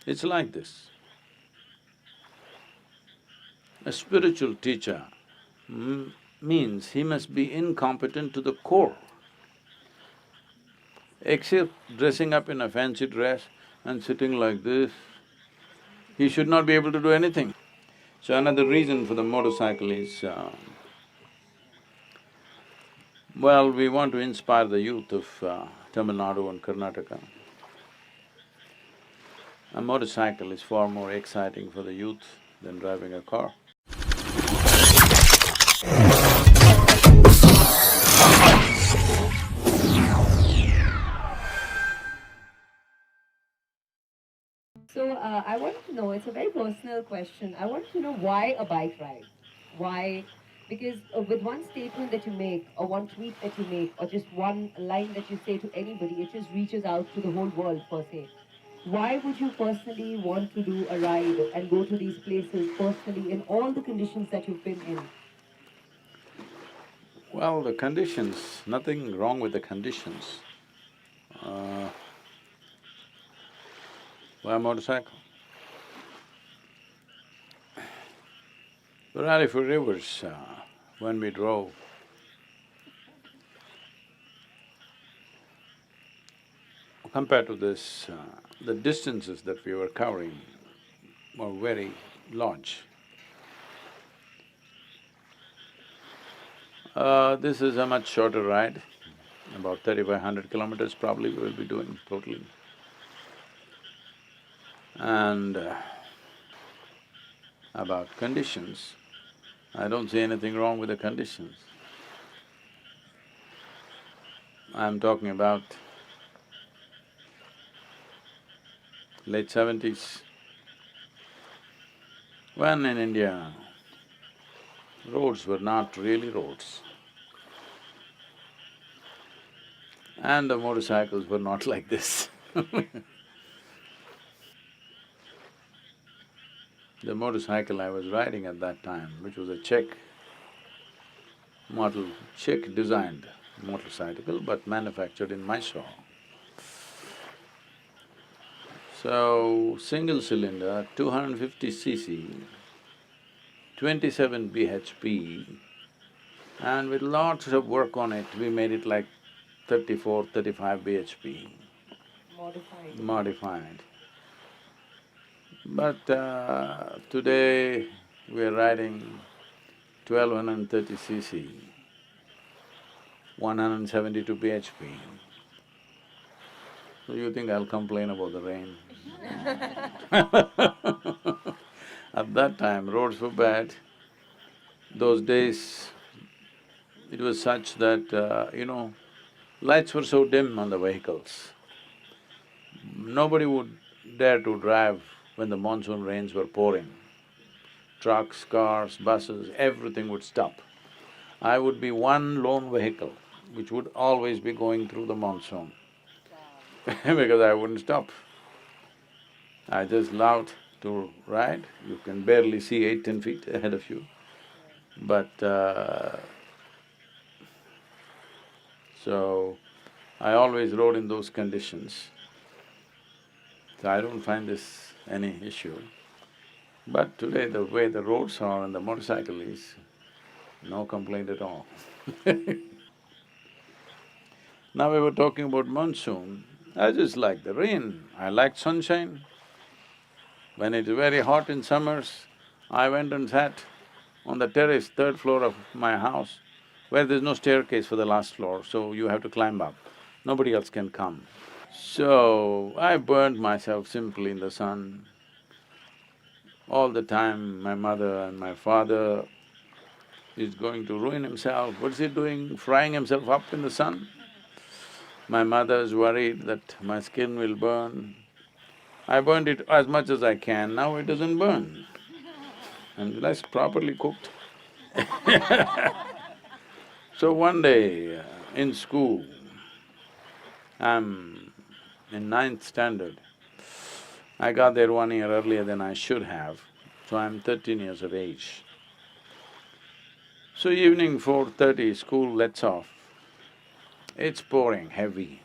It's like this. A spiritual teacher means he must be incompetent to the core. Except dressing up in a fancy dress and sitting like this, he should not be able to do anything. So another reason for the motorcycle is, well, we want to inspire the youth of Tamil Nadu and Karnataka. A motorcycle is far more exciting for the youth than driving a car. So I wanted to know, it's a very personal question. I wanted to know why a bike ride? Why? Because with one statement that you make, or one tweet that you make, or just one line that you say to anybody, it just reaches out to the whole world per se. Why would you personally want to do a ride and go to these places personally in all the conditions that you've been in? Well, the conditions, nothing wrong with the conditions. Uh, why motorcycle? The Rally for Rivers, when we drove, compared to this, the distances that we were covering were very large. This is a much shorter ride, about 3,500 kilometers probably we will be doing totally. And about conditions, I don't see anything wrong with the conditions. I'm talking about late 70s, when in India, roads were not really roads. And the motorcycles were not like this. The motorcycle I was riding at that time, which was a Czech model, Czech designed motorcycle but manufactured in Mysore. So, single cylinder, 250cc, 27 bhp, and with lots of work on it, we made it like 34, 35 bhp. Modified. Modified. But today we are riding 1230cc, 172 bhp. So you think I'll complain about the rain? At that time, roads were bad. Those days, it was such that, lights were so dim on the vehicles. Nobody would dare to drive when the monsoon rains were pouring. Trucks, cars, buses, everything would stop. I would be one lone vehicle which would always be going through the monsoon because I wouldn't stop. I just loved to ride. You can barely see 8–10 feet ahead of you. But so I always rode in those conditions. So I don't find this any issue. But today the way the roads are and the motorcycle is, no complaint at all. Now we were talking about monsoon, I just like the rain, I like sunshine. When it's very hot in summers, I went and sat on the terrace, third floor of my house, where there's no staircase for the last floor, so you have to climb up. Nobody else can come. So, I burned myself simply in the sun. All the time, my mother and my father is going to ruin himself. What's he doing, frying himself up in the sun? My mother is worried that my skin will burn. I burned it as much as I can, now it doesn't burn. And that's properly cooked. So one day, in school, I'm in ninth standard. I got there 1 year earlier than I should have, so I'm 13 years of age. So evening 4:30, school lets off. It's pouring heavy.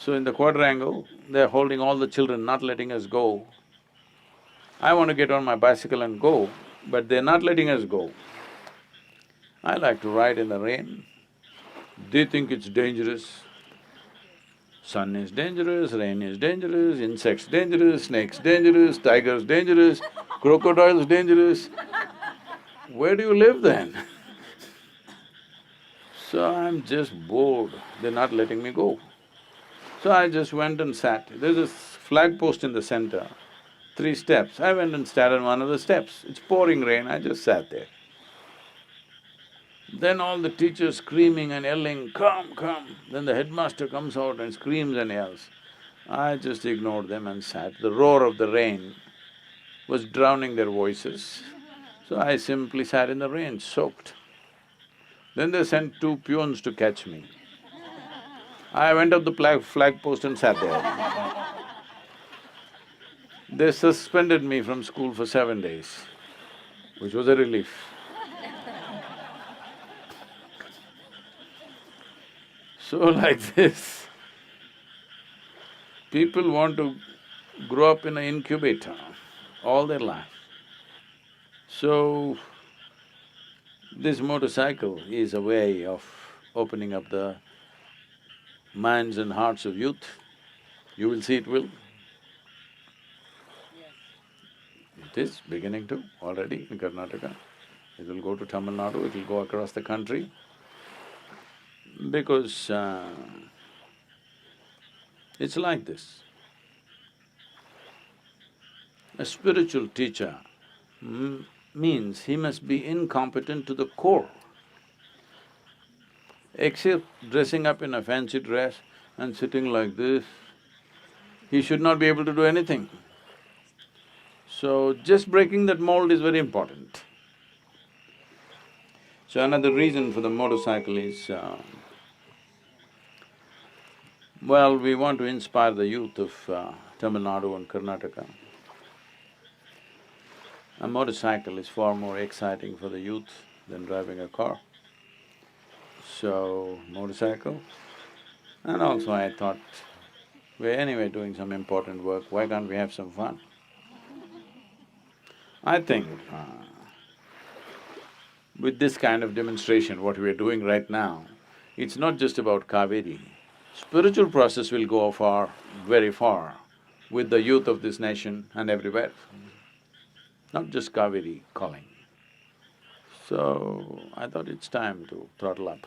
So in the quadrangle, they're holding all the children, not letting us go. I want to get on my bicycle and go, but they're not letting us go. I like to ride in the rain. They think it's dangerous. Sun is dangerous, rain is dangerous, insects dangerous, snakes dangerous, tigers dangerous, crocodiles dangerous. Where do you live then? So I'm just bored, they're not letting me go. So I just went and sat. There's this flag post in the center, 3 steps. I went and sat on one of the steps. It's pouring rain, I just sat there. Then all the teachers screaming and yelling, come, come. Then the headmaster comes out and screams and yells. I just ignored them and sat. The roar of the rain was drowning their voices. So I simply sat in the rain, soaked. Then they sent 2 peons to catch me. I went up the flag post and sat there. They suspended me from school for 7 days, which was a relief. So like this, people want to grow up in an incubator all their life. So, this motorcycle is a way of opening up the minds and hearts of youth. You will see it will. It is beginning to already in Karnataka. It will go to Tamil Nadu, it will go across the country. Because it's like this. A spiritual teacher means he must be incompetent to the core. Except dressing up in a fancy dress and sitting like this, he should not be able to do anything. So just breaking that mold is very important. So another reason for the motorcycle is, well, we want to inspire the youth of Tamil Nadu and Karnataka. A motorcycle is far more exciting for the youth than driving a car. So, motorcycle. And also I thought, we're anyway doing some important work, why can't we have some fun? I think with this kind of demonstration, what we're doing right now, it's not just about Cauvery. Spiritual process will go far, very far with the youth of this nation and everywhere, not just Cauverycalling. So, I thought it's time to throttle up.